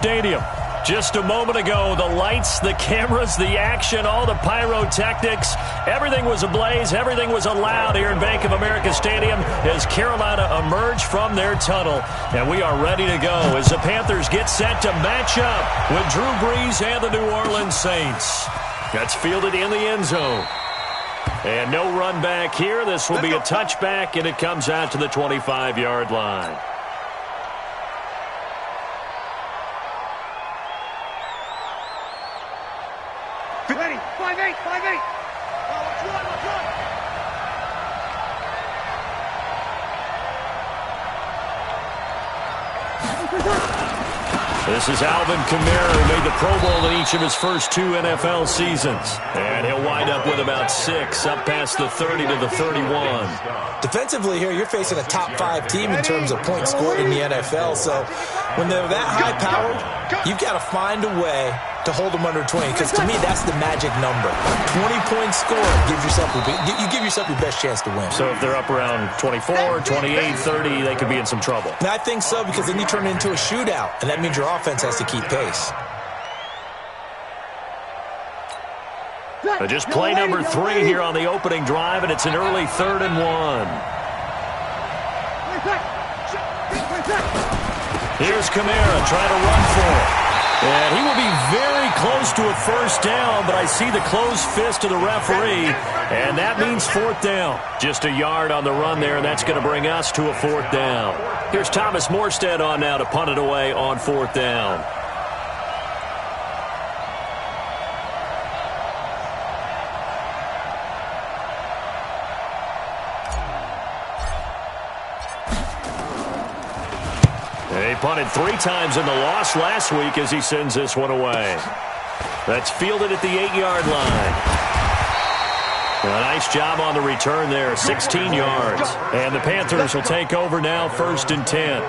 Stadium. Just a moment ago, the lights, the cameras, the action, all the pyrotechnics, everything was ablaze, everything was allowed here in Bank of America Stadium as Carolina emerged from their tunnel. And we are ready to go as the Panthers get set to match up with Drew Brees and the New Orleans Saints. That's fielded in the end zone. And no run back here. This will be a touchback, and it comes out to the 25-yard line. Ready, 5-8, 5-8. This is Alvin Kamara, who made the Pro Bowl in each of his first 2 NFL seasons. And he'll wind up with about 6, up past the 30 to the 31. Defensively here, you're facing a top 5 team in terms of points scored in the NFL. So when they're that high-powered, you've got to find a way to hold them under 20, because to me, that's the magic number. 20 points scored, you give yourself your best chance to win. So if they're up around 24, 28, 30, they could be in some trouble. And I think so, because then you turn it into a shootout, and that means your offense has to keep pace. Just play number 3 here on the opening drive, and it's an early 3rd and 1. Here's Kamara trying to run for it. And he will be very close to a first down, but I see the closed fist of the referee, and that means 4th down. Just a yard on the run there, and that's going to bring us to a 4th down. Here's Thomas Morstead on now to punt it away on 4th down. He punted 3 times in the loss last week as he sends this one away. That's fielded at the 8-yard line. A nice job on the return there, 16 yards. And the Panthers will take over now, 1st and 10.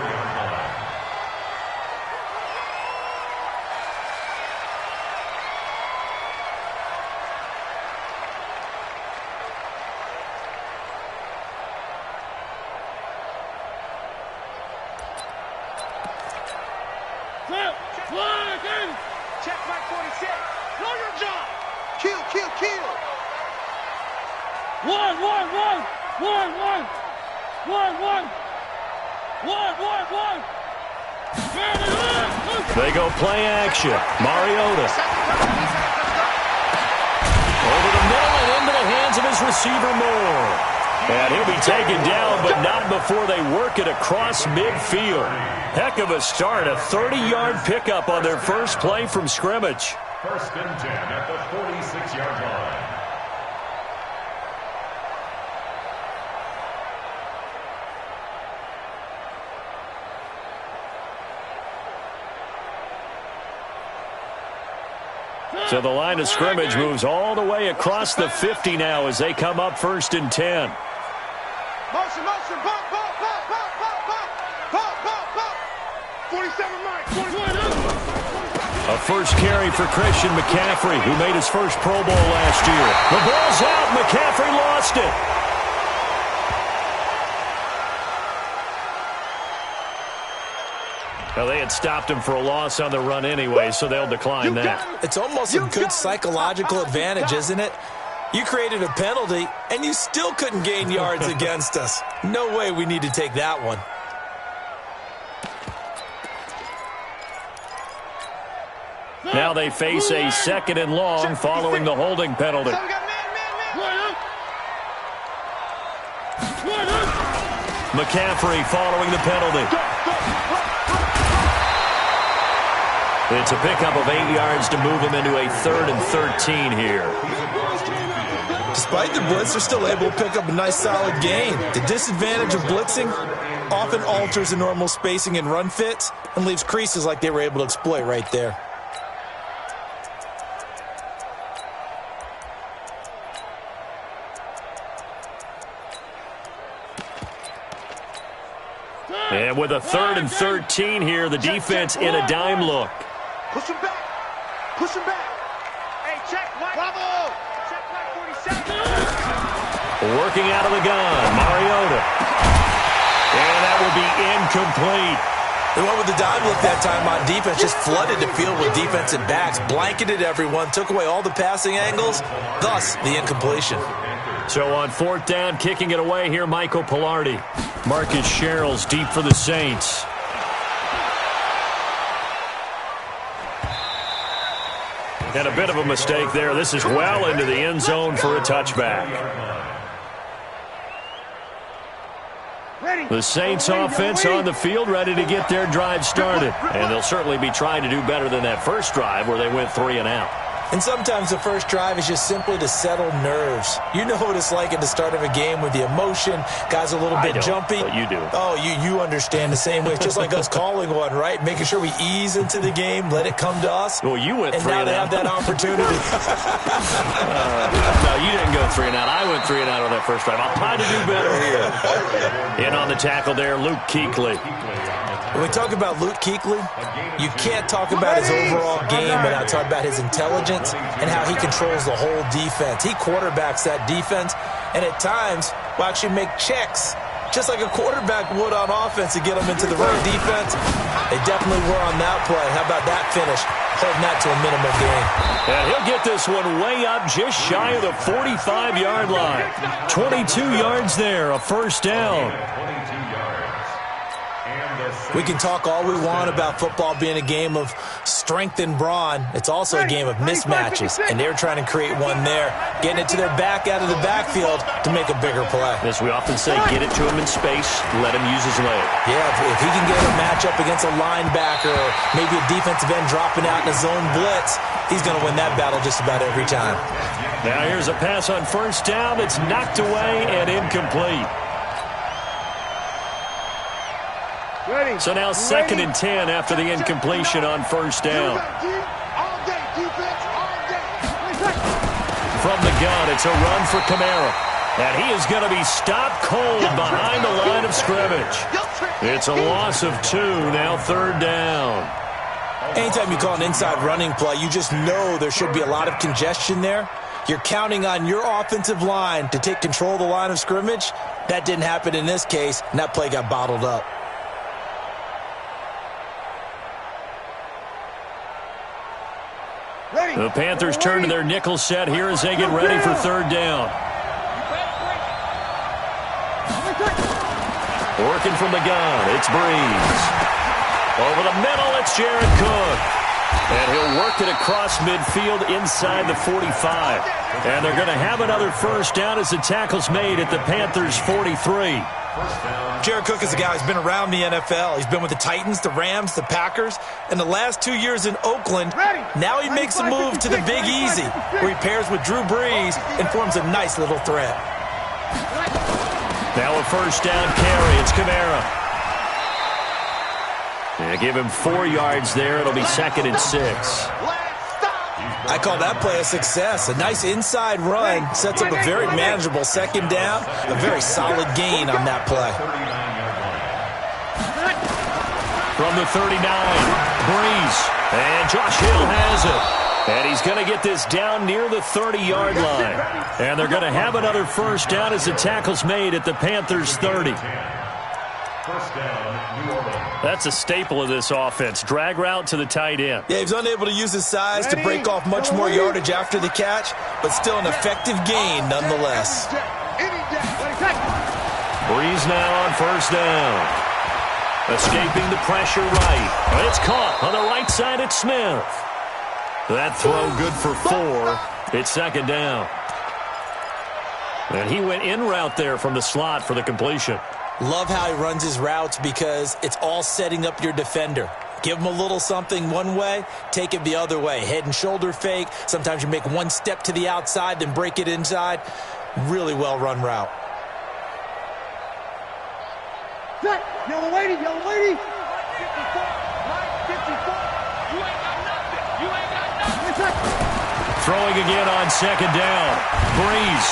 Check back 46. Know your job. Kill, kill, kill. 1, 1, 1. 1, 1. 1, 1. 1, 1, 1. They go play action. Mariota. Over the middle and into the hands of his receiver Moore. And he'll be taken down, but not before they work it across midfield. Heck of a start, a 30-yard pickup on their first play from scrimmage. 1st and 10 at the 46-yard line. So the line of scrimmage moves all the way across the 50 now as they come up 1st and 10. Motion, motion, pop, pop, pop, pop, pop, pop, pop, pop, pop. 47 Mike, 41. A first carry for Christian McCaffrey, who made his first Pro Bowl last year. The ball's out. McCaffrey lost it. Well, they had stopped him for a loss on the run anyway, so they'll decline that. It's almost a good psychological advantage, isn't it? You created a penalty, and you still couldn't gain yards against us. No way we need to take that one. Now they face a 2nd and long following the holding penalty. McCaffrey following the penalty. It's a pickup of 8 yards to move him into a 3rd and 13 here. Despite the blitz, they're still able to pick up a nice solid gain. The disadvantage of blitzing often alters the normal spacing and run fits and leaves creases like they were able to exploit right there. And with a 3rd and 13 here, the defense in a dime look. Push him back. Push him back. Hey, check, Mike. Bravo. Check, Mike 47. Working out of the gun, Mariota. And that will be incomplete. They went with the dime look that time on defense, just flooded the field with defensive backs, blanketed everyone, took away all the passing angles, thus the incompletion. So on 4th down, kicking it away here, Michael Pilardi. Marcus Sherrills deep for the Saints. And a bit of a mistake there. This is well into the end zone for a touchback. The Saints offense on the field, ready to get their drive started. And they'll certainly be trying to do better than that first drive where they went 3 and out. And sometimes the first drive is just simply to settle nerves. You know what it's like at the start of a game with the emotion. Guys a little bit jumpy. But you do. Oh, you understand the same way. It's just like us calling one, right? Making sure we ease into the game, let it come to us. Well, you went 3 and out. And now they have that opportunity. No, you didn't go 3 and out. I went 3 and out on that first drive. I'll try to do better here. In on the tackle there, Luke Kuechly. When we talk about Luke Kuechly, you can't talk about his overall game without talking about his intelligence and how he controls the whole defense. He quarterbacks that defense, and at times will actually make checks, just like a quarterback would on offense to get them into the right defense. They definitely were on that play. How about that finish? Holding that to a minimum gain. And he'll get this one way up just shy of the 45-yard line. 22 yards there, a first down. We can talk all we want about football being a game of strength and brawn. It's also a game of mismatches, and they're trying to create one there, getting it to their back out of the backfield to make a bigger play. As we often say, get it to him in space, let him use his leg. Yeah, if he can get a matchup against a linebacker or maybe a defensive end dropping out in a zone blitz, he's going to win that battle just about every time. Now here's a pass on first down. It's knocked away and incomplete. So now 2nd and 10 after the incompletion on first down. From the gun, it's a run for Kamara. And he is going to be stopped cold behind the line of scrimmage. It's a loss of 2, now 3rd down. Anytime you call an inside running play, you just know there should be a lot of congestion there. You're counting on your offensive line to take control of the line of scrimmage. That didn't happen in this case, and that play got bottled up. The Panthers turn to their nickel set here as they get ready for 3rd down. Working from the gun, it's Breeze. Over the middle, it's Jared Cook. And he'll work it across midfield inside the 45. And they're going to have another first down as the tackle's made at the Panthers' 43. Jared Cook is a guy who's been around the NFL. He's been with the Titans, the Rams, the Packers, and the last 2 years in Oakland. Now he makes a move to the Big Easy, where he pairs with Drew Brees and forms a nice little threat. Now a first down carry. It's Kamara. They give him 4 yards there. It'll be 2nd and 6. I call that play a success. A nice inside run sets up a very manageable 2nd down. A very solid gain on that play. From the 39, Breeze. And Josh Hill has it. And he's going to get this down near the 30-yard line. And they're going to have another first down as the tackle's made at the Panthers' 30. First down, New Orleans. That's a staple of this offense. Drag route to the tight end. Yeah, he's unable to use his size to break off much more yardage after the catch, but still an effective gain nonetheless. Breeze now on first down. Escaping the pressure right. It's caught on the right side at Smith. That throw good for 4. It's 2nd down. And he went in route there from the slot for the completion. Love how he runs his routes because it's all setting up your defender. Give him a little something one way, take it the other way. Head and shoulder fake. Sometimes you make one step to the outside, then break it inside. Really well-run route. Yellow lady, yellow lady. 54, right, 54. You ain't got nothing. You ain't got nothing. Throwing again on 2nd down. Breeze.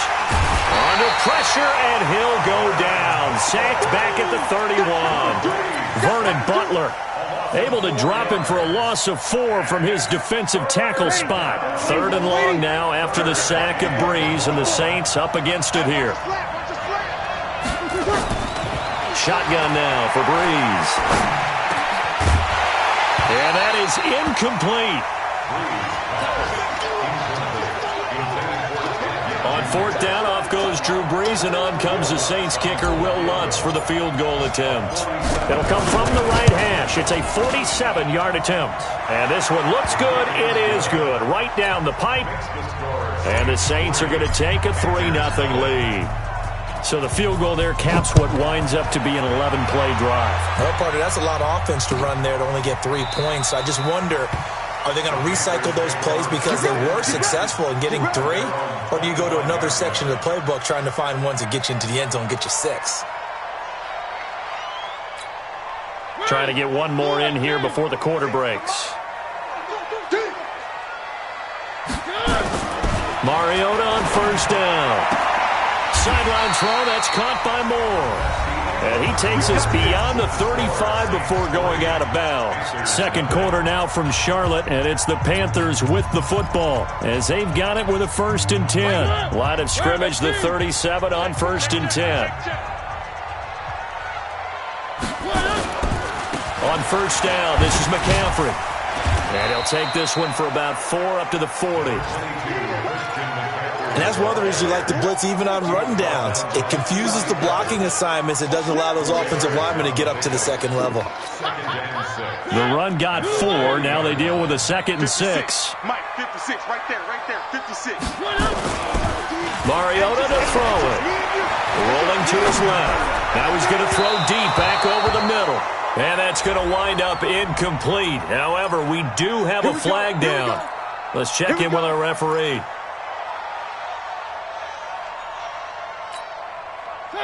Under pressure, and he'll go down. Sacked back at the 31. Vernon Butler able to drop him for a loss of 4 from his defensive tackle spot. 3rd and long now after the sack of Breeze, and the Saints up against it here. Shotgun now for Breeze. And that is incomplete. On fourth down, off goes Drew Brees, and on comes the Saints kicker, Will Lutz, for the field goal attempt. It'll come from the right hash. It's a 47-yard attempt. And this one looks good. It is good. Right down the pipe. And the Saints are going to take a 3-0 lead. So the field goal there caps what winds up to be an 11-play drive. Well, partner, that's a lot of offense to run there to only get 3 points. I just wonder, are they going to recycle those plays because they were successful in getting 3? Or do you go to another section of the playbook trying to find ones that get you into the end zone and get you 6? Trying to get one more in here before the quarter breaks. Mariota on first down. Sideline throw, that's caught by Moore. And he takes us beyond the 35 before going out of bounds. Second quarter now from Charlotte, and it's the Panthers with the football as they've got it with a 1st and 10. Line of scrimmage, the 37 on 1st and 10. On first down, this is McCaffrey. And he'll take this one for about 4 up to the 40. And that's one of the reasons you like to blitz even on run downs. It confuses the blocking assignments. It doesn't allow those offensive linemen to get up to the second level. The run got 4. Now they deal with a 2nd and 6. Mike, 56, right there, 56. Mariota to throw it. Rolling to his left. Now he's going to throw deep back over the middle. And that's going to wind up incomplete. However, we do have a flag down. Let's check in with our referee.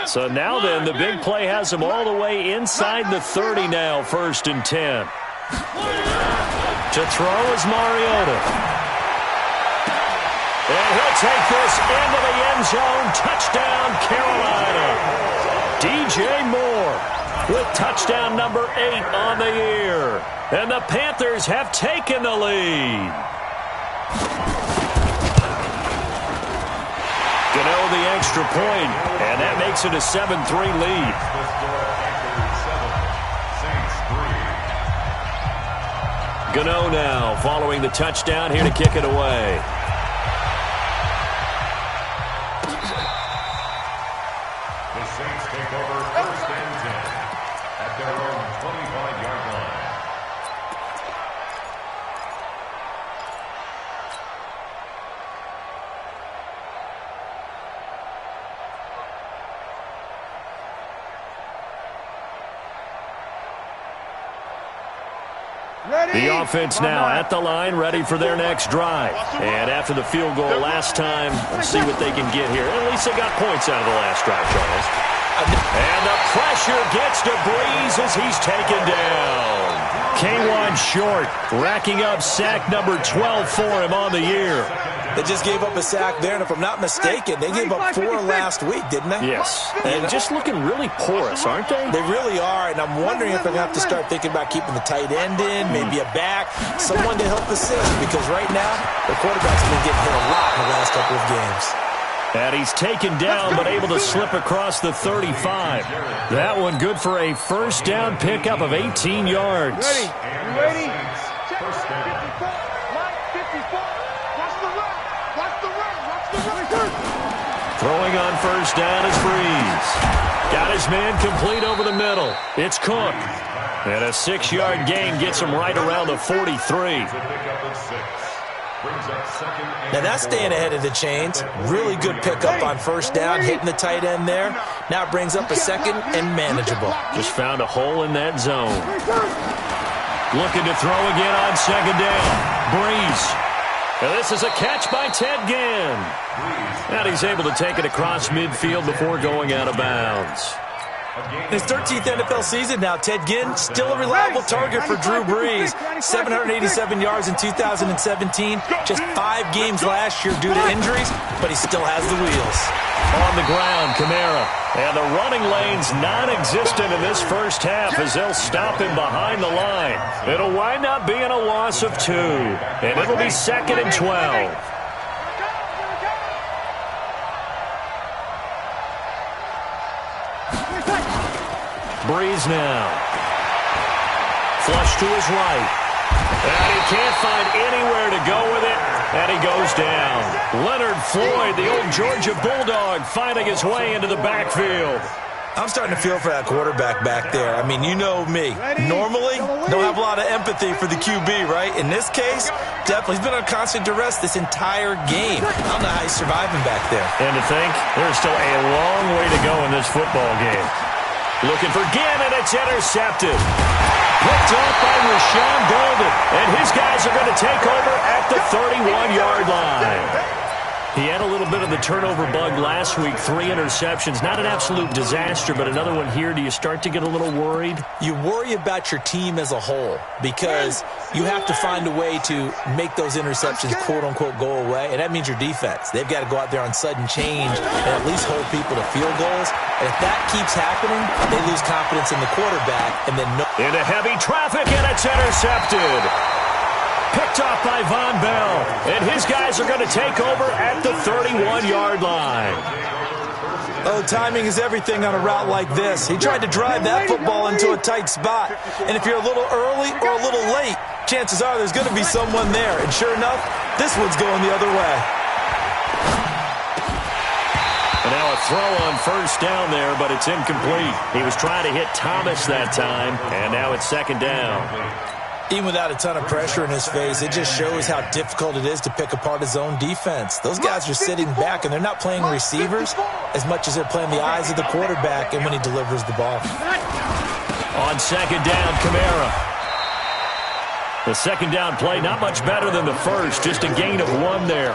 So now then, the big play has him all the way inside the 30 now, 1st and 10. To throw is Mariota. And he'll take this into the end zone. Touchdown, Carolina. DJ Moore with touchdown number 8 on the year. And the Panthers have taken the lead. Gano the extra point, and that makes it a 7-3 lead. Gano now following the touchdown here to kick it away. The Saints take over 1st and 10 at their own 25-yard line. The offense now at the line, ready for their next drive. And after the field goal last time, let's see what they can get here. At least they got points out of the last drive, Charles. And the pressure gets to Brees as he's taken down. K1 short, racking up sack number 12 for him on the year. They just gave up a sack there, and if I'm not mistaken, they gave up 4 last week, didn't they? Yes. And just looking really porous, aren't they? They really are, and I'm wondering if they're going to have to start thinking about keeping the tight end in, maybe a back, someone to help assist, because right now, the quarterback's been getting hit a lot in the last couple of games. And he's taken down, but able to slip across the 35. That one good for a first down pickup of 18 yards. Ready? You ready? Check. 54. Mike, 54. Watch the run. Watch the run. Watch the run. Throwing on first down is Brees. Got his man complete over the middle. It's Cook. And a 6-yard gain gets him right around the 43. Now that's staying ahead of the chains. Really good pickup on first down, hitting the tight end there. Now it brings up a 2nd and manageable. Just found a hole in that zone. Looking to throw again on 2nd down. Brees. And this is a catch by Ted Ginn. And he's able to take it across midfield before going out of bounds. His 13th NFL season now, Ted Ginn, still a reliable target for Drew Brees. 787 yards in 2017, just 5 games last year due to injuries, but he still has the wheels. On the ground, Kamara. And the running lane's non-existent in this first half as they'll stop him behind the line. It'll wind up being a loss of 2, and it'll be 2nd and 12. Brees now. Flush to his right. And he can't find anywhere to go with it, and he goes down. Leonard Floyd, the old Georgia Bulldog, finding his way into the backfield. I'm starting to feel for that quarterback back there. I mean, you know me. Normally, don't have a lot of empathy for the QB, right? In this case, definitely. He's been on constant duress this entire game. I don't know how he's surviving back there. And to think, there's still a long way to go in this football game. Looking for Ginn, and it's intercepted. Picked off by Rashawn Golden. And his guys are going to take over at the 31-yard line. He had a little bit of the turnover bug last week, 3 interceptions. Not an absolute disaster, but another one here. Do you start to get a little worried? You worry about your team as a whole because you have to find a way to make those interceptions, quote-unquote, go away, and that means your defense. They've got to go out there on sudden change and at least hold people to field goals. And if that keeps happening, they lose confidence in the quarterback. And then into heavy traffic, and it's intercepted. Picked off by Von Bell, and his guys are going to take over at the 31-yard line. Oh, timing is everything on a route like this. He tried to drive that football into a tight spot, and if you're a little early or a little late, chances are there's going to be someone there. And sure enough, this one's going the other way. And now a throw on first down there, but it's incomplete. He was trying to hit Thomas that time, and now it's second down. Even without a ton of pressure in his face, it just shows how difficult it is to pick apart his own defense. Those guys are sitting back, and they're not playing receivers as much as they're playing the eyes of the quarterback and when he delivers the ball. On second down, Kamara. The second down play, not much better than the first, just a gain of 1 there.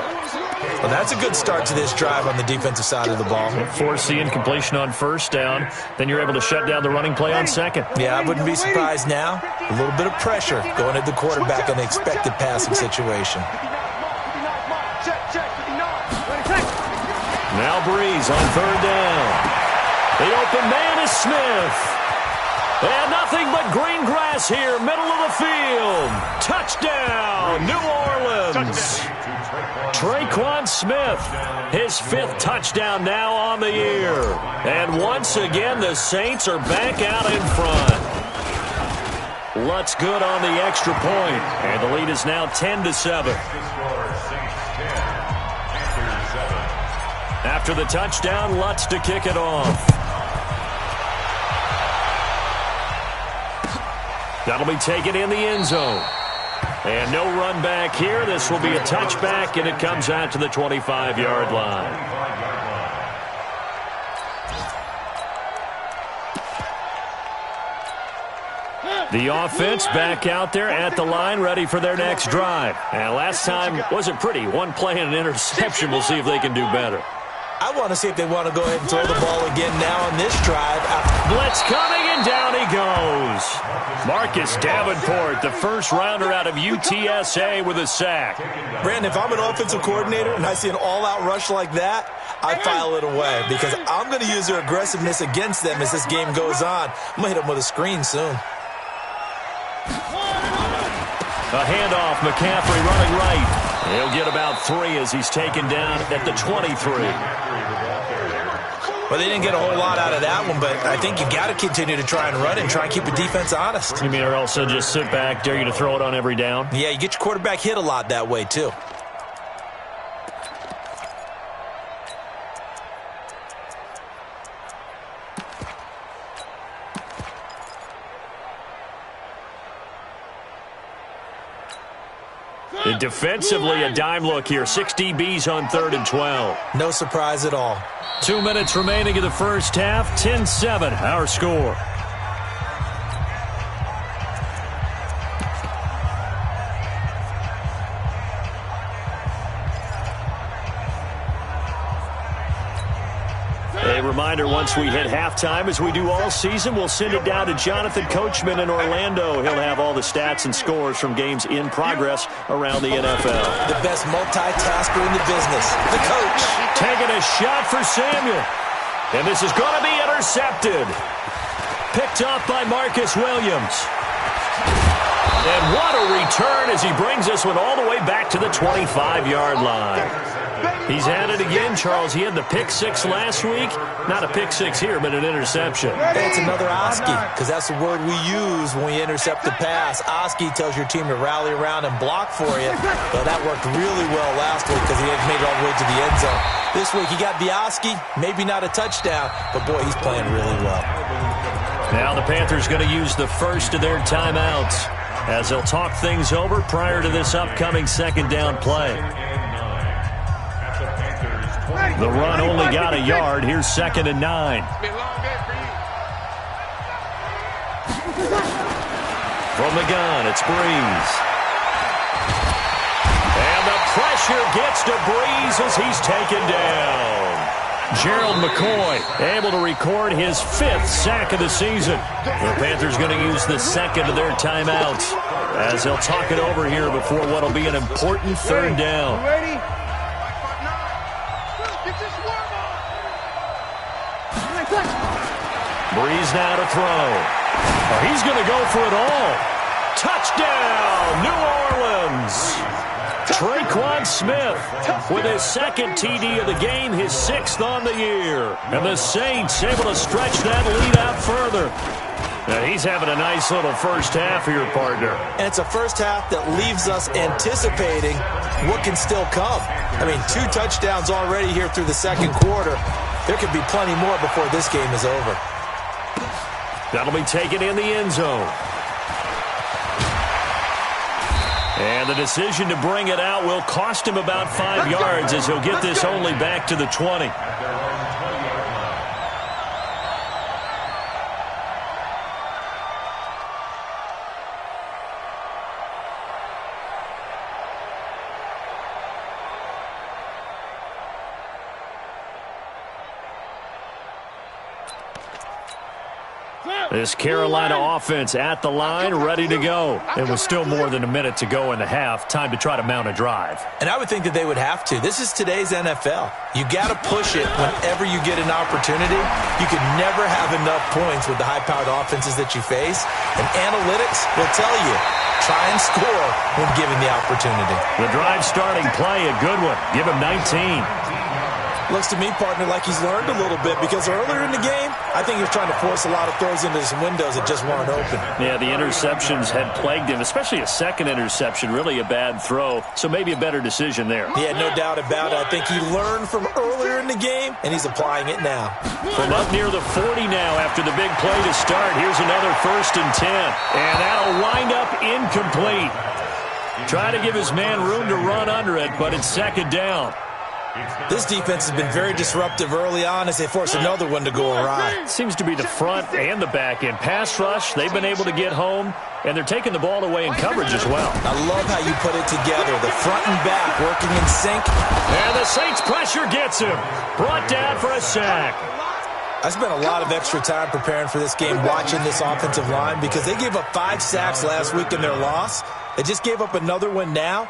Well, that's a good start to this drive on the defensive side of the ball. Force the incompletion on first down. Then you're able to shut down the running play on second. Yeah, I wouldn't be surprised now. A little bit of pressure going at the quarterback in the expected passing situation. Now Breeze on third down. The open man is Smith. And nothing but green grass here, middle of the field. Touchdown, New Orleans. Traquan Smith, his 5th touchdown now on the year. And once again, the Saints are back out in front. Lutz good on the extra point, and the lead is now 10-7. After the touchdown, Lutz to kick it off. That'll be taken in the end zone. And no run back here. This will be a touchback, and it comes out to the 25-yard line. The offense back out there at the line, ready for their next drive. And last time wasn't pretty. 1 play and an interception. We'll see if they can do better. I want to see if they want to go ahead and throw the ball again now on this drive. Blitz coming, and down he goes. Marcus Davenport, the first rounder out of UTSA, with a sack. Brandon, if I'm an offensive coordinator and I see an all-out rush like that, I file it away because I'm going to use their aggressiveness against them as this game goes on. I'm going to hit them with a screen soon. A handoff, McCaffrey running right. He'll get about 3 as he's taken down at the 23. Well, they didn't get a whole lot out of that one, but I think you got to continue to try and run it and try and keep the defense honest. You mean or also just sit back, dare you to throw it on every down? Yeah, you get your quarterback hit a lot that way, too. Defensively, a dime look here. 6 DBs on 3rd and 12. No surprise at all. 2 minutes remaining in the first half. 10-7, our score. A reminder, once we hit halftime, as we do all season, we'll send it down to Jonathan Coachman in Orlando. He'll have all the stats and scores from games in progress around the NFL. The best multitasker in the business, the coach. Taking a shot for Samuel. And this is going to be intercepted. Picked off by Marcus Williams. And what a return as he brings this one all the way back to the 25-yard line. He's had it again, Charles. He had the pick six last week. Not a pick six here, but an interception. It's another Oski, because that's the word we use when we intercept the pass. Oski tells your team to rally around and block for you. Well, that worked really well last week because he had made it all the way to the end zone. This week he got the Oski, maybe not a touchdown, but boy, he's playing really well. Now the Panthers going to use the first of their timeouts as they'll talk things over prior to this upcoming second down play. The run only got a yard. Here's 2nd and 9. From the gun, it's Breeze. And the pressure gets to Breeze as he's taken down. Gerald McCoy able to record his 5th sack of the season. The Panthers going to use the second of their timeouts as they'll talk it over here before what will be an important third down. Ready? Breeze now to throw. Oh, he's going to go for it all. Touchdown, New Orleans. Traquan Smith with his 2nd TD of the game, his 6th on the year. And the Saints able to stretch that lead out further. Now he's having a nice little first half here, partner. And it's a first half that leaves us anticipating what can still come. I mean, 2 touchdowns already here through the second quarter. There could be plenty more before this game is over. That'll be taken in the end zone. And the decision to bring it out will cost him about 5 yards as he'll get this only back to the 20. This Carolina offense at the line, ready to go. It was still more than a minute to go in the half. Time to try to mount a drive. And I would think that they would have to. This is today's NFL. You got to push it whenever you get an opportunity. You can never have enough points with the high-powered offenses that you face. And analytics will tell you, try and score when given the opportunity. The drive starting play, a good one. Give him 19. Looks to me, partner, like he's learned a little bit because earlier in the game, I think he was trying to force a lot of throws into some windows that just weren't open. Yeah, the interceptions had plagued him, especially a second interception, really a bad throw, so maybe a better decision there. Yeah, no doubt about it. I think he learned from earlier in the game, and he's applying it now. From up near the 40 now after the big play to start, here's another 1st and 10, and that'll wind up incomplete. Try to give his man room to run under it, but it's 2nd down. This defense has been very disruptive early on as they force another one to go awry. Seems to be the front and the back end. Pass rush, they've been able to get home, and they're taking the ball away in coverage as well. I love how you put it together. The front and back working in sync. And the Saints pressure gets him. Brought down for a sack. I spent a lot of extra time preparing for this game watching this offensive line because they gave up 5 sacks last week in their loss. They just gave up another one now.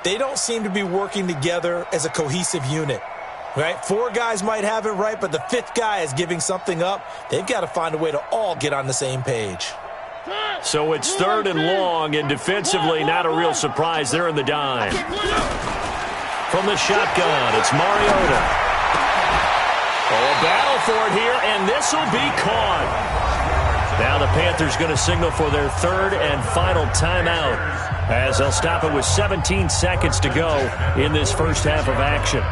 They don't seem to be working together as a cohesive unit, right? 4 guys might have it right, but the 5th guy is giving something up. They've got to find a way to all get on the same page. So it's 3rd and long, and defensively, not a real surprise. They're in the dime. From the shotgun, it's Mariota. Oh, a battle for it here, and this will be caught. Now the Panthers going to signal for their 3rd and final timeout as they'll stop it with 17 seconds to go in this first half of action.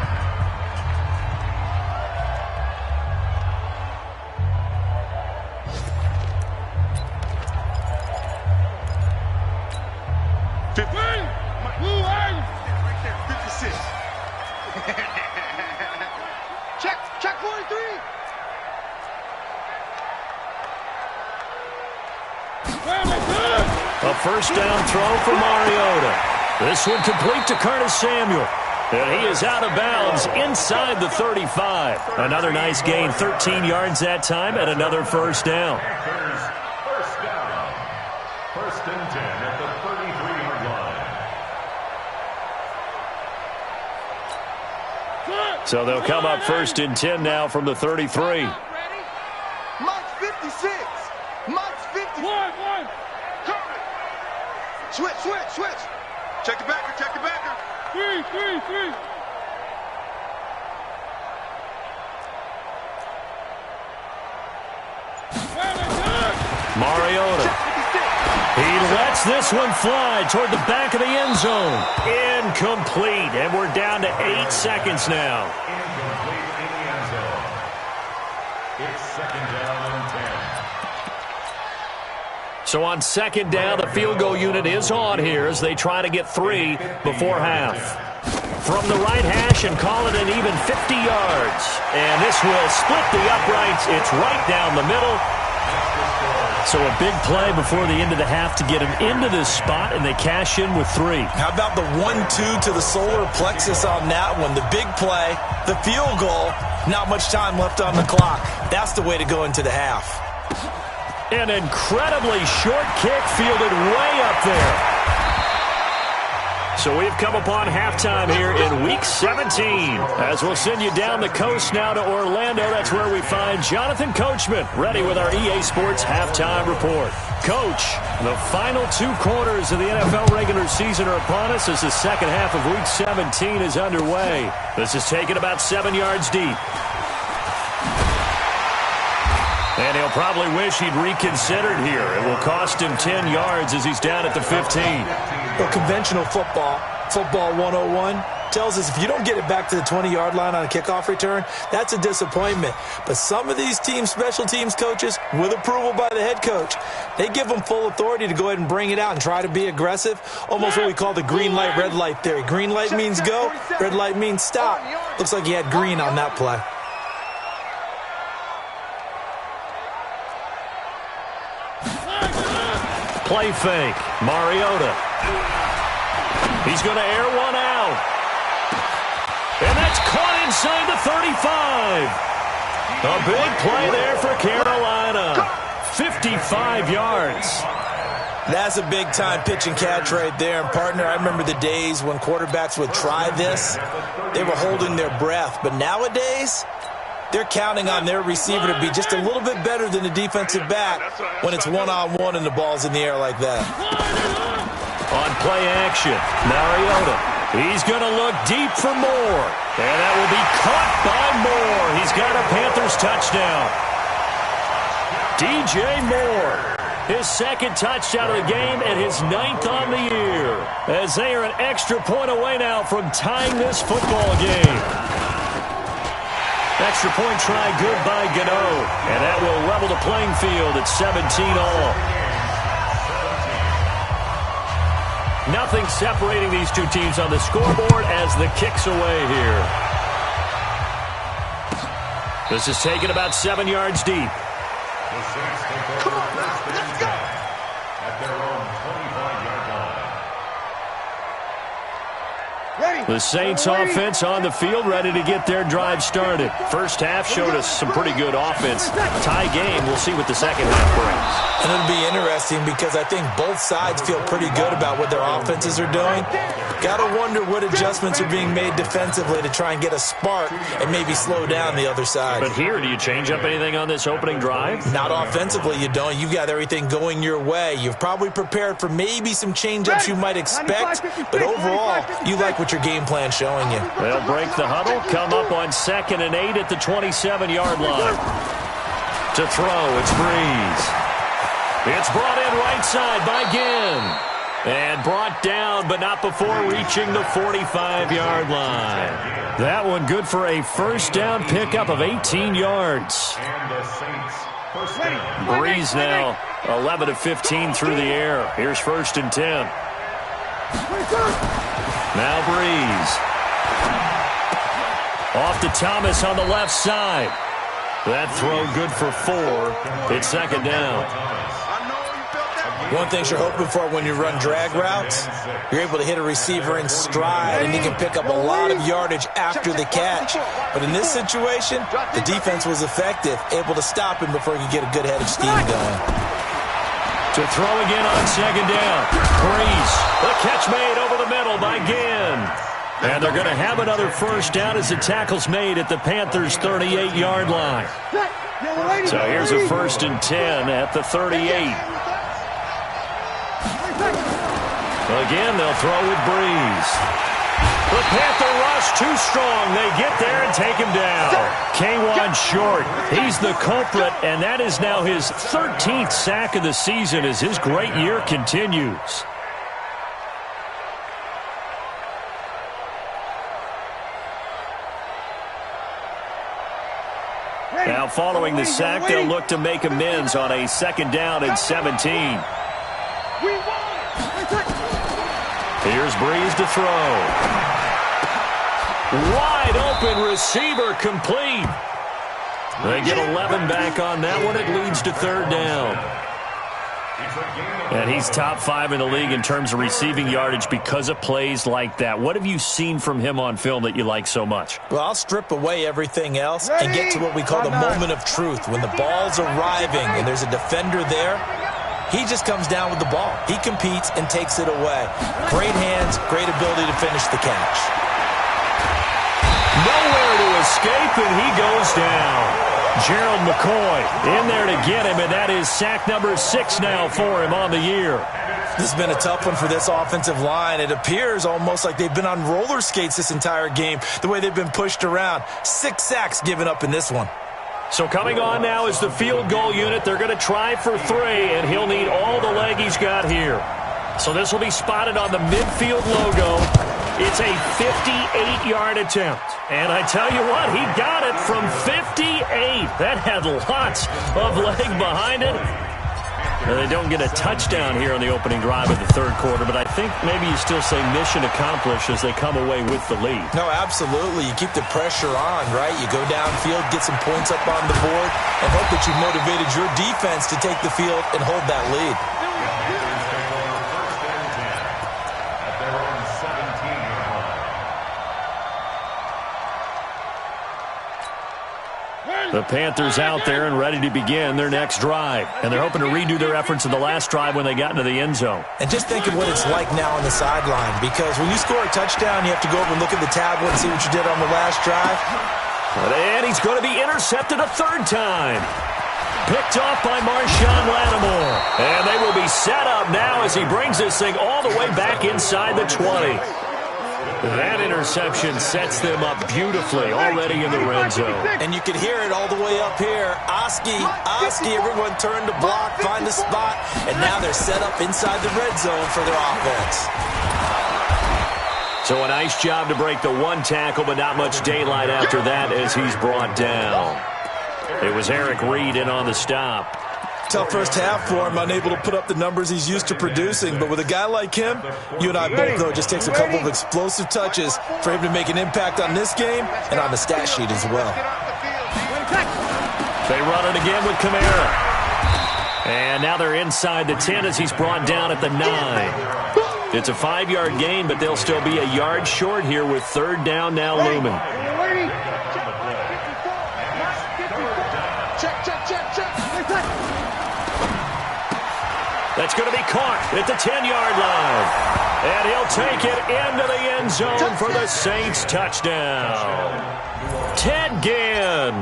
Check 43. A first down throw for Mariota. This one complete to Curtis Samuel. And he is out of bounds inside the 35. Another nice gain, 13 yards that time, and another first down. First down. 1st and 10 at the 33-yard line. So they'll come up 1st and 10 now from the 33. Mike's 56. Mike's 51. Switch. Check the backer. 3. Mariota. He lets this one fly toward the back of the end zone. Incomplete, and we're down to 8 seconds now. Incomplete in the end zone. It's second down and 10. So on second down, the field goal unit is on here as they try to get 3 before half. From the right hash and call it an even 50 yards. And this will split the uprights. It's right down the middle. So a big play before the end of the half to get him into this spot, and they cash in with 3. How about the 1-2 to the solar plexus on that one? The big play, the field goal, not much time left on the clock. That's the way to go into the half. An incredibly short kick fielded way up there. So we've come upon halftime here in Week 17. As we'll send you down the coast now to Orlando, that's where we find Jonathan Coachman, ready with our EA Sports Halftime Report. Coach, the final 2 quarters of the NFL regular season are upon us as the second half of Week 17 is underway. This is taken about 7 yards deep. And he'll probably wish he'd reconsidered here. It will cost him 10 yards as he's down at the 15. Well, conventional football 101, tells us if you don't get it back to the 20-yard line on a kickoff return, that's a disappointment. But some of these team special teams coaches, with approval by the head coach, they give them full authority to go ahead and bring it out and try to be aggressive, almost what we call the green light, red light theory. Green light means go, red light means stop. Looks like he had green on that play. Play fake. Mariota. He's going to air one out. And that's caught inside the 35. A big play there for Carolina. 55 yards. That's a big-time pitch and catch right there. And, partner, I remember the days when quarterbacks would try this. They were holding their breath. But nowadays, they're counting on their receiver to be just a little bit better than the defensive back when it's one-on-one and the ball's in the air like that. On play action, Mariota. He's going to look deep for Moore. And that will be caught by Moore. He's got a Panthers touchdown. DJ Moore, his second touchdown of the game and his 9th on the year. As they are an extra point away now from tying this football game. Extra point try good by Gano. And that will level the playing field at 17 all. Nothing separating these two teams on the scoreboard as the kick's away here. This is taken about 7 yards deep. The Saints take over first and 10 at their own 25-yard line. The Saints offense on the field, ready to get their drive started. First half showed us some pretty good offense. Tie game, we'll see what the second half brings. And it'll be interesting because I think both sides feel pretty good about what their offenses are doing. Got to wonder what adjustments are being made defensively to try and get a spark and maybe slow down the other side. But here, do you change up anything on this opening drive? Not offensively, you don't. You've got everything going your way. You've probably prepared for maybe some change-ups you might expect, but overall, you like what your game plan's showing you. They'll break the huddle, come up on 2nd and 8 at the 27-yard line. To throw, it's Breeze. It's brought in right side by Ginn. And brought down, but not before reaching the 45-yard line. That one good for a first down pickup of 18 yards. And the Saints first down. Breeze now 11 of 15 through the air. Here's 1st and 10. Now Breeze. Off to Thomas on the left side. That throw good for 4. It's 2nd down. One thing you're hoping for when you run drag routes, you're able to hit a receiver in stride, and he can pick up a lot of yardage after the catch. But in this situation, the defense was effective, able to stop him before he could get a good head of steam going. To throw again on 2nd down. Breeze. The catch made over the middle by Ginn. And they're going to have another first down as the tackle's made at the Panthers' 38-yard line. So here's a 1st and 10 at the 38. Again, they'll throw with Breeze. The Panther rush too strong. They get there and take him down. K1 short. He's the culprit, and that is now his 13th sack of the season as his great year continues. Now following the sack, they'll look to make amends on a 2nd down and 17. Here's Breeze to throw. Wide open receiver complete. They get 11 back on that one. It leads to 3rd down. And he's top 5 in the league in terms of receiving yardage because of plays like that. What have you seen from him on film that you like so much? Well, I'll strip away everything else and get to what we call the moment of truth. When the ball's arriving and there's a defender there, he just comes down with the ball. He competes and takes it away. Great hands, great ability to finish the catch. Nowhere to escape, and he goes down. Gerald McCoy in there to get him, and that is sack number 6 now for him on the year. This has been a tough one for this offensive line. It appears almost like they've been on roller skates this entire game, the way they've been pushed around. 6 sacks given up in this one. So coming on now is the field goal unit. They're going to try for 3, and he'll need all the leg he's got here. So this will be spotted on the midfield logo. It's a 58-yard attempt. And I tell you what, he got it from 58. That had lots of leg behind it. Now, they don't get a touchdown here on the opening drive of the 3rd quarter, but I think maybe you still say mission accomplished as they come away with the lead. No, absolutely. You keep the pressure on, right? You go downfield, get some points up on the board, and hope that you motivated your defense to take the field and hold that lead. The Panthers out there and ready to begin their next drive. And they're hoping to redo their efforts in the last drive when they got into the end zone. And just think of what it's like now on the sideline, because when you score a touchdown, you have to go over and look at the tablet and see what you did on the last drive. And he's going to be intercepted a 3rd time. Picked off by Marshawn Lattimore. And they will be set up now as he brings this thing all the way back inside the 20. That interception sets them up beautifully already in the red zone. And you can hear it all the way up here. Oski, everyone turned to block, find a spot, and now they're set up inside the red zone for their offense. So a nice job to break the 1 tackle, but not much daylight after that as he's brought down. It was Eric Reed in on the stop. Tough first half for him, unable to put up the numbers he's used to producing. But with a guy like him, you and I both know it just takes a couple of explosive touches for him to make an impact on this game and on the stat sheet as well. They run it again with Kamara. And now they're inside the 10 as he's brought down at the 9. It's a 5-yard gain, but they'll still be a yard short here with 3rd down now looming. That's going to be caught at the 10-yard line. And he'll take it into the end zone for the Saints touchdown. Ted Ginn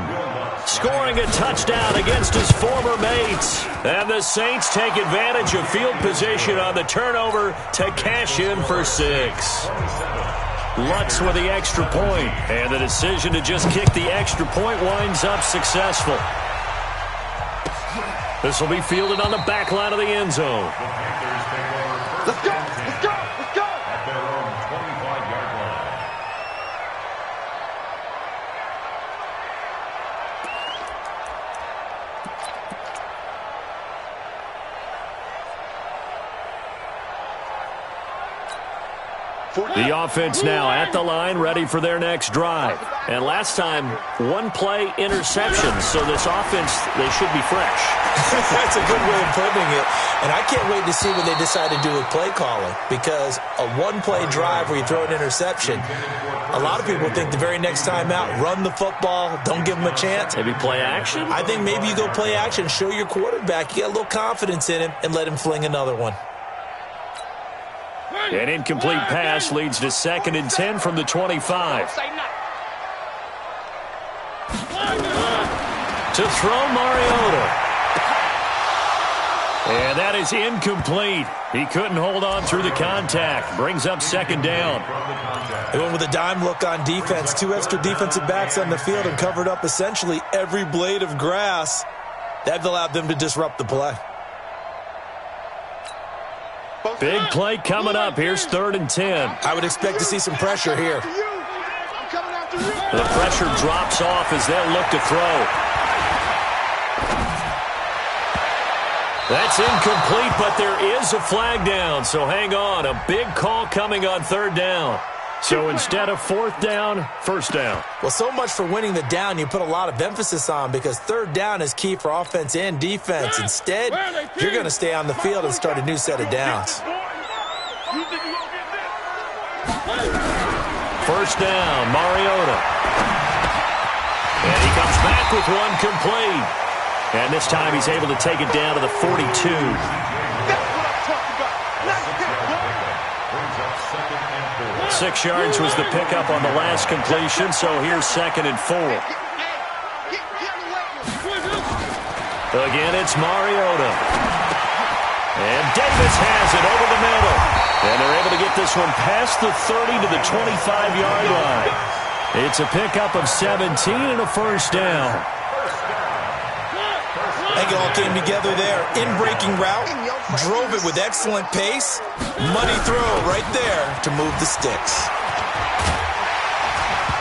scoring a touchdown against his former mates. And the Saints take advantage of field position on the turnover to cash in for 6. Lutz with the extra point. And the decision to just kick the extra point winds up successful. This will be fielded on the back line of the end zone. Let's go! Let's go! Let's go! At their own 25-yard line. The offense now at the line, ready for their next drive. And last time, 1-play interception. So this offense, they should be fresh. That's a good way of putting it. And I can't wait to see what they decide to do with play calling, because a 1-play drive where you throw an interception, a lot of people think the very next time out, run the football, don't give them a chance. Maybe play action? I think maybe you go play action, show your quarterback, you got a little confidence in him, and let him fling another one. An incomplete pass leads to 2nd and 10 from the 25. To throw Mariota. And that is incomplete. He couldn't hold on through the contact. Brings up second down. They went with a dime look on defense. 2 extra defensive backs on the field and covered up essentially every blade of grass. That allowed them to disrupt the play. Big play coming up. Here's 3rd and 10. I would expect to see some pressure here. The pressure drops off as they'll look to throw. That's incomplete, but there is a flag down, so hang on. A big call coming on 3rd down. So instead of 4th down, 1st down. Well, so much for winning the down you put a lot of emphasis on because 3rd down is key for offense and defense. Instead, you're going to stay on the field and start a new set of downs. 1st down, Mariota. And he comes back with one complete. And this time he's able to take it down to the 42. That's what I'm talking about. Let's get going. 6 yards was the pickup on the last completion, so here's 2nd and 4. Again, it's Mariota. And Davis has it over the middle. And they're able to get this one past the 30 to the 25-yard line. It's a pickup of 17 and a 1st down. I think it all came together there. In-breaking route, drove it with excellent pace. Money throw right there to move the sticks.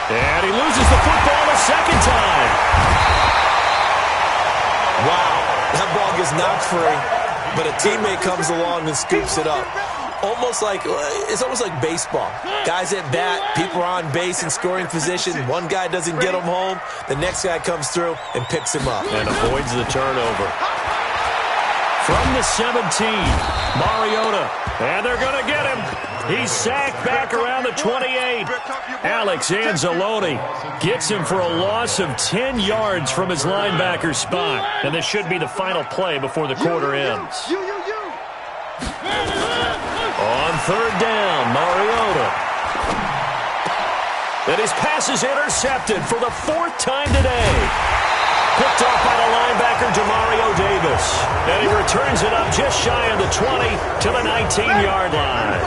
And he loses the football a second time. Wow, that ball gets knocked free, but a teammate comes along and scoops it up. It's almost like baseball. Guys at bat, people are on base in scoring position. One guy doesn't get him home. The next guy comes through and picks him up. And avoids the turnover. From the 17, Mariota. And they're going to get him. He's sacked back around the 28. Alex Anzalone gets him for a loss of 10 yards from his linebacker spot. And this should be the final play before the quarter ends. On 3rd down, Mariota. And his pass is intercepted for the 4th time today. Picked off by the linebacker, Demario Davis. And he returns it up just shy of the 20 to the 19-yard line.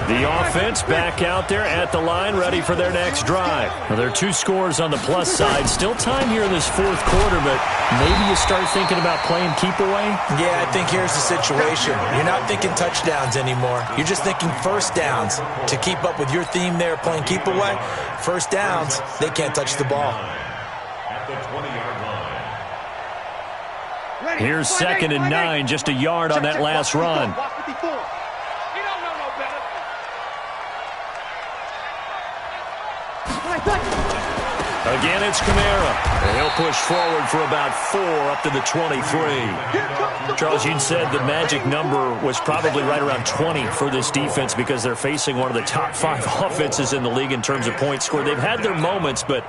The offense back out there at the line, ready for their next drive. Well, there are 2 scores on the plus side. Still time here in this 4th quarter, but maybe you start thinking about playing keep away? Yeah, I think here's the situation. You're not thinking touchdowns anymore. You're just thinking 1st downs. To keep up with your theme there, playing keep away, 1st downs, they can't touch the ball. At the 20-yard line. Here's 2nd and 9, just a yard on that last run. Again, it's Kamara. And he'll push forward for about 4 up to the 23. Charles, you'd said the magic number was probably right around 20 for this defense because they're facing one of the top 5 offenses in the league in terms of points scored. They've had their moments, but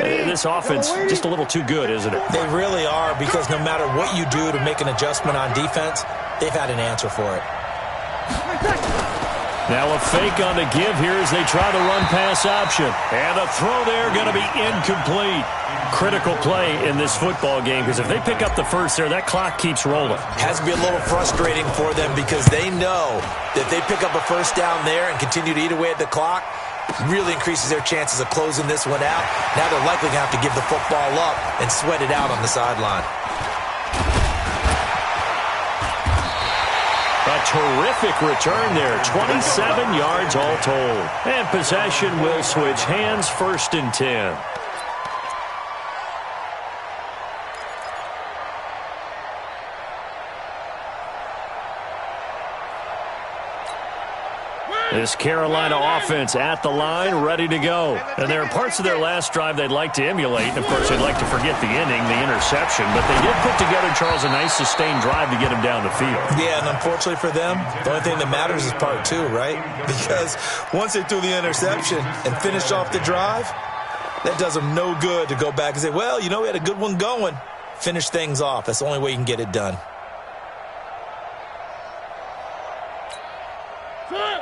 this offense just a little too good, isn't it? They really are because no matter what you do to make an adjustment on defense, they've had an answer for it. Now a fake on the give here as they try the run-pass option. And the throw there going to be incomplete. Critical play in this football game because if they pick up the first there, that clock keeps rolling. Has to be a little frustrating for them because they know that if they pick up a 1st down there and continue to eat away at the clock, really increases their chances of closing this one out. Now they're likely going to have to give the football up and sweat it out on the sideline. A terrific return there. 27 yards all told. And possession will switch hands, 1st and 10. This Carolina offense at the line, ready to go. And there are parts of their last drive they'd like to emulate. And, of course, they'd like to forget the inning, the interception. But they did put together, Charles, a nice sustained drive to get him down the field. Yeah, and unfortunately for them, the only thing that matters is part 2, right? Because once they threw the interception and finished off the drive, that does them no good to go back and say, well, you know, we had a good one going. Finish things off. That's the only way you can get it done.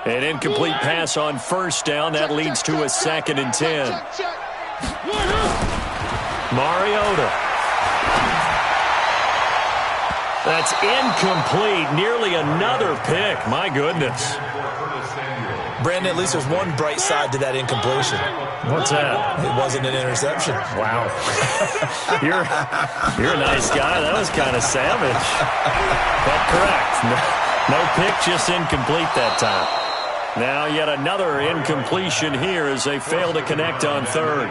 An incomplete pass on 1st down. That leads to a 2nd and 10. Mariota. That's incomplete. Nearly another pick. My goodness. Brandon, at least there's one bright side to that incompletion. What's that? It wasn't an interception. Wow. You're a nice guy. That was kind of savage. But correct. No pick, just incomplete that time. Now yet another incompletion here as they fail to connect on third.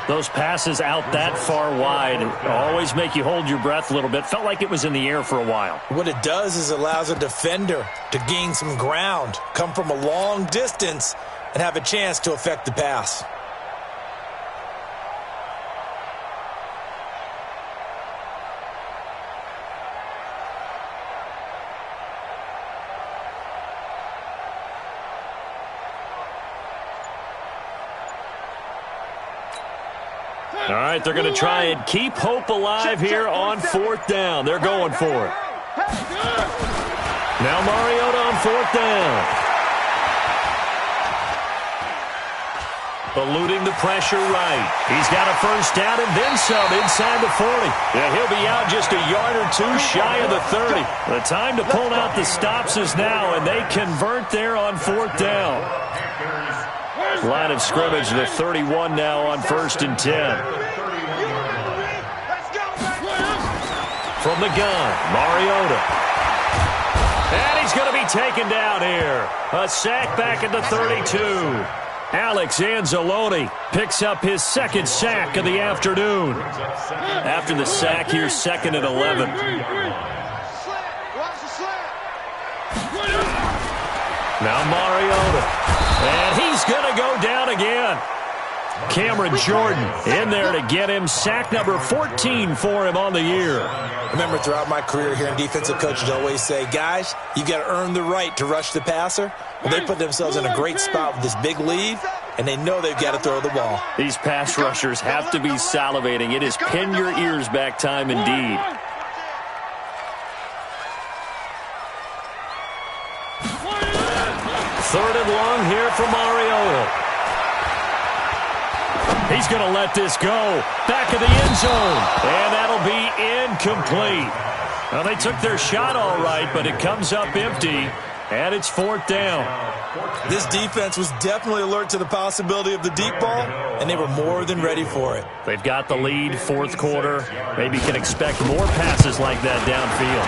Those passes out that far wide always make you hold your breath a little bit. Felt like it was in the air for a while. What it does is allows a defender to gain some ground, come from a long distance, and have a chance to affect the pass. All right, they're going to try and keep hope alive here on fourth down. They're going for it. Now Mariota on fourth down. Eluding the pressure right. He's got a first down and then some inside the 40. Yeah, he'll be out just a yard or two shy of the 30. The time to pull out the stops is now, and they convert there on fourth down. Line of scrimmage, the 31 now on 1st and 10. From the gun, Mariota. And he's going to be taken down here. A sack back at the 32. Alex Anzalone picks up his second sack of the afternoon. After the sack, here's 2nd and 11. Now Mariota. And he's going to go down again. Cameron Jordan in there to get him. Sack number 14 for him on the year. Remember, throughout my career here in defensive coaches always say, guys, you got to earn the right to rush the passer. Well, they put themselves in a great spot with this big lead, and they know they've got to throw the ball. These pass rushers have to be salivating. It is pin your ears back time indeed. Third and long here for Mariota. He's going to let this go. Back of the end zone. And that'll be incomplete. Well, they took their shot all right, but it comes up empty. And it's 4th down. This defense was definitely alert to the possibility of the deep ball, and they were more than ready for it. They've got the lead, 4th quarter. Maybe can expect more passes like that downfield.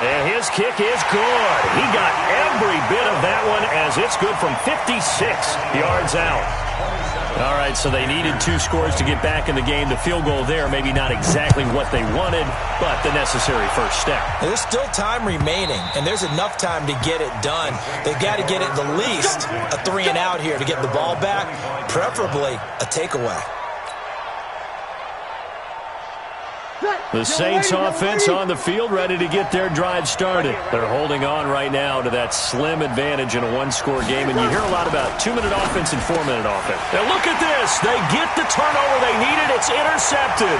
And his kick is good. He got every bit of that one as it's good from 56 yards out. All right, so they needed 2 scores to get back in the game. The field goal there, maybe not exactly what they wanted, but the necessary first step. There's still time remaining, and there's enough time to get it done. They've got to get it the least a 3 and out here to get the ball back, preferably a takeaway. The Saints offense on the field ready to get their drive started. They're holding on right now to that slim advantage in a 1-score game, and you hear a lot about 2-minute offense and 4-minute offense. Now look at this. They get the turnover they needed. It's intercepted.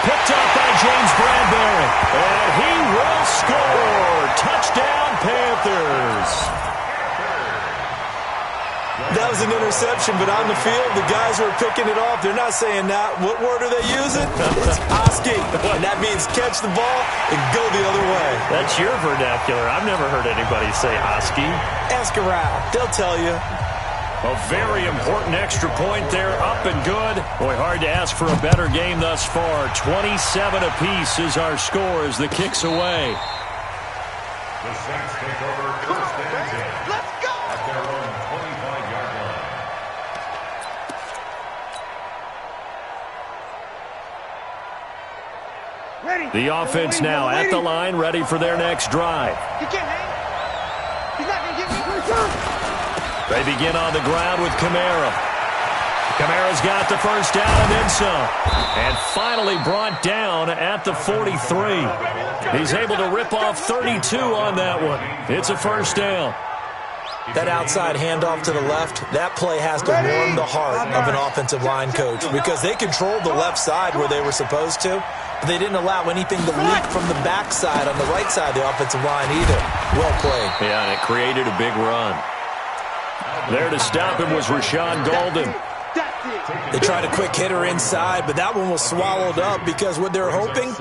Picked up by James Bradbury. And he will score. Touchdown, Panthers. That was an interception, but on the field, the guys who are picking it off, they're not saying that. What word are they using? It's Oski. And that means catch the ball and go the other way. That's your vernacular. I've never heard anybody say Oski. Ask around. They'll tell you. A very important extra point there, up and good. Boy, hard to ask for a better game thus far. 27 apiece is our score as the kick's away. The Saints take over 1st and 10. Let's go! At their own 25-yard line. Ready. The offense now at the line, ready for their next drive. He can't hang. He's not going to get me. They begin on the ground with Kamara. Kamara's got the first down and then some. And finally brought down at the 43. He's able to rip off 32 on that one. It's a first down. That outside handoff to the left, that play has to warm the heart of an offensive line coach because they controlled the left side where they were supposed to, but they didn't allow anything to leak from the backside on the right side of the offensive line either. Well played. Yeah, and it created a big run. There to stop him was Rashawn Golden. They tried a quick hitter inside, but that one was swallowed up because what they're hoping,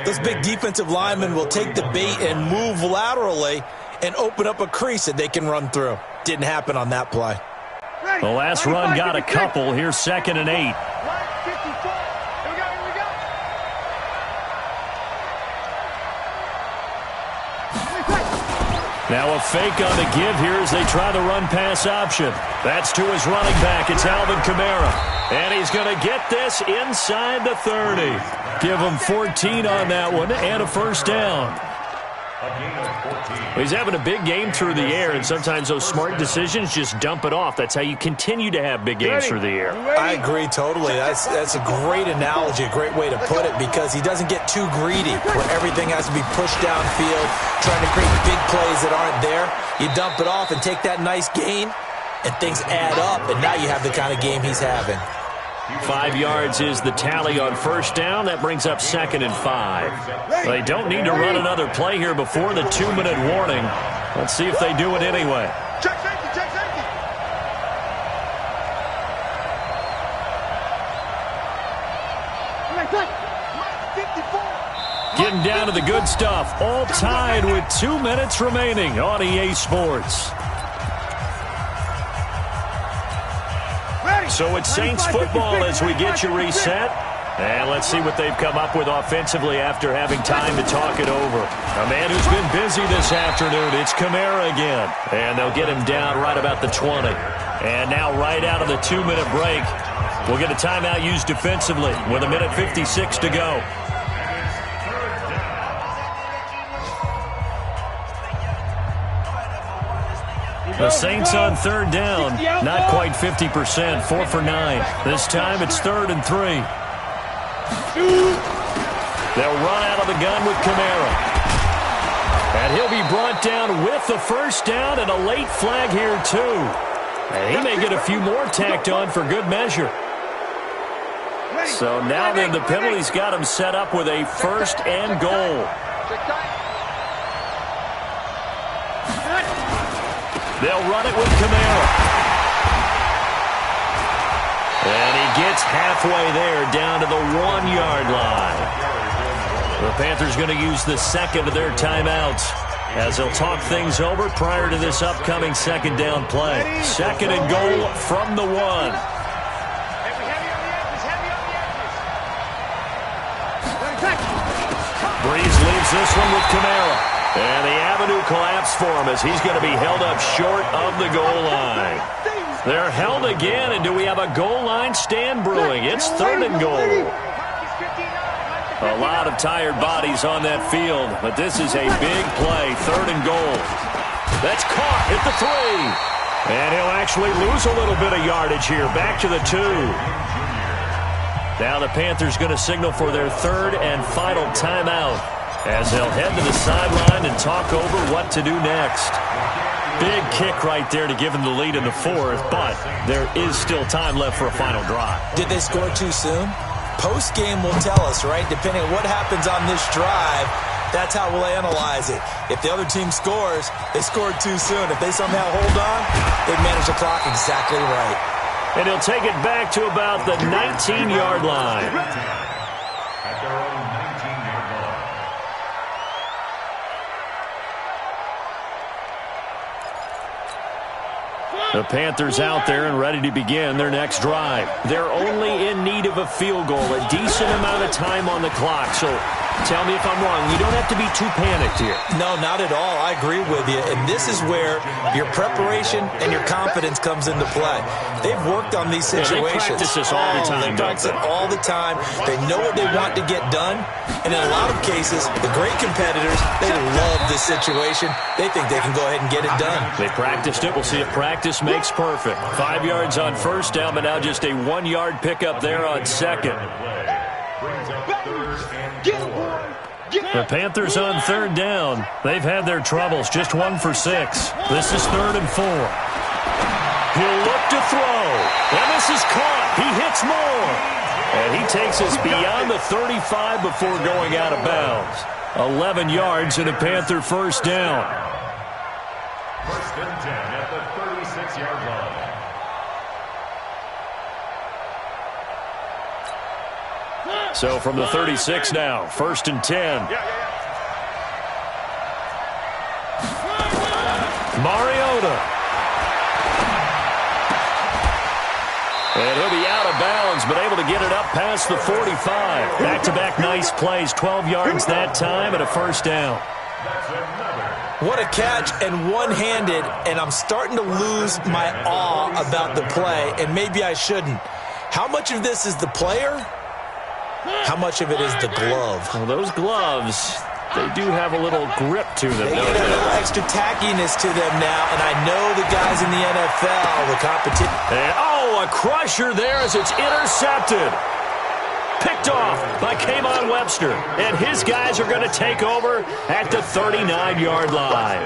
those big defensive linemen will take the bait and move laterally and open up a crease that they can run through. Didn't happen on that play. The last run got a couple. Here's 2nd and 8. Now a fake on the give here as they try the run-pass option. That's to his running back. It's Alvin Kamara. And he's going to get this inside the 30. Give him 14 on that one and a first down. He's having a big game through the air, and sometimes those smart decisions just dump it off. That's how you continue to have big games through the air. I agree totally. That's a great analogy, a great way to put it, because he doesn't get too greedy where everything has to be pushed downfield, trying to create big plays that aren't there. You dump it off and take that nice gain, and things add up, and now you have the kind of game he's having. 5 yards is the tally on first down. That brings up 2nd and 5. They don't need to run another play here before the 2-minute warning. Let's see if they do it anyway. Check safety, check safety. Getting down to the good stuff. All tied with 2 minutes remaining on EA Sports. So it's Saints football as we get you reset. And let's see what they've come up with offensively after having time to talk it over. A man who's been busy this afternoon, it's Kamara again. And they'll get him down right about the 20. And now right out of the 2-minute break, we'll get a timeout used defensively with 1:56 to go. The Saints on 3rd down, not quite 50%, 4 for 9. This time it's 3rd and 3. They'll run out of the gun with Kamara. And he'll be brought down with the first down and a late flag here too. And he may get a few more tacked on for good measure. So now then the penalty's got him set up with a 1st and goal. They'll run it with Kamara. And he gets halfway there down to the 1-yard line. The Panthers going to use the second of their timeouts as they'll talk things over prior to this upcoming 2nd down play. 2nd and goal from the 1. Breeze leaves this one with Kamara. And the avenue collapsed for him as he's going to be held up short of the goal line. They're held again, and do we have a goal line stand brewing? It's 3rd and goal. A lot of tired bodies on that field, but this is a big play, 3rd and goal. That's caught at the 3. And he'll actually lose a little bit of yardage here, back to the 2. Now the Panthers going to signal for their 3rd and final timeout, as they'll head to the sideline and talk over what to do next. Big kick right there to give them the lead in the 4th, but there is still time left for a final drive. Did they score too soon? Post-game will tell us, right? Depending on what happens on this drive, that's how we'll analyze it. If the other team scores, they scored too soon. If they somehow hold on, they manage the clock exactly right. And he'll take it back to about the 19-yard line. At their own 19-yard line. The Panthers out there and ready to begin their next drive. They're only in need of a field goal, a decent amount of time on the clock. So tell me if I'm wrong. You don't have to be too panicked here. No, not at all. I agree with you. And this is where your preparation and your confidence comes into play. They've worked on these situations. They practice this all the time. They practice it all the time. They know what they want to get done. And in a lot of cases, the great competitors, they love this situation. They think they can go ahead and get it done. They practiced it. We'll see if practice makes perfect. 5 yards on first down, but now just a 1-yard pickup there on second. The Panthers on 3rd down. They've had their troubles, just 1 for 6. This is 3rd and 4. He'll look to throw, and this is caught. He hits more, and he takes us beyond the 35 before going out of bounds. 11 yards and a Panther first down. 1st and 10 at the 36-yard line. So from the 36 now, 1st and 10. Mariota. And he'll be out of bounds, but able to get it up past the 45. Back-to-back nice plays, 12 yards that time and a 1st down. What a catch, and one-handed, and I'm starting to lose my awe about the play, and maybe I shouldn't. How much of this is the player? How much of it is the glove? Well, those gloves, they do have a little grip to them, They don't get a they? little extra tackiness to them now, and I know the guys in the NFL, the competition. And, a crusher there as it's intercepted. Picked off by K'Von Webster. And his guys are going to take over at the 39-yard line.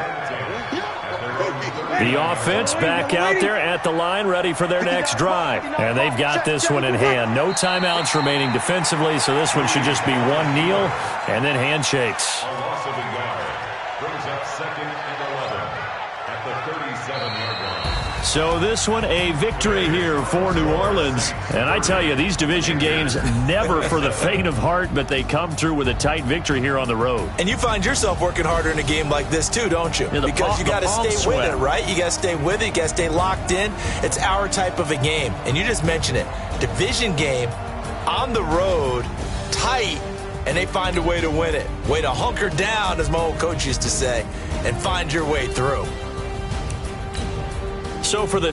The offense back out there at the line, ready for their next drive. And they've got this one in hand. No timeouts remaining defensively, so this one should just be one kneel and then handshakes. A loss of a yard brings up 2nd and 11 at the 37-yard line. So this one a victory here for New Orleans. And I tell you, these division games never for the faint of heart, but they come through with a tight victory here on the road. And you find yourself working harder in a game like this too, don't you? Yeah, because you got to stay with it, right? You got to stay with it. You got to stay locked in. It's our type of a game. And you just mentioned it. Division game, on the road, tight, and they find a way to win it. Way to hunker down, as my old coach used to say, and find your way through. So for the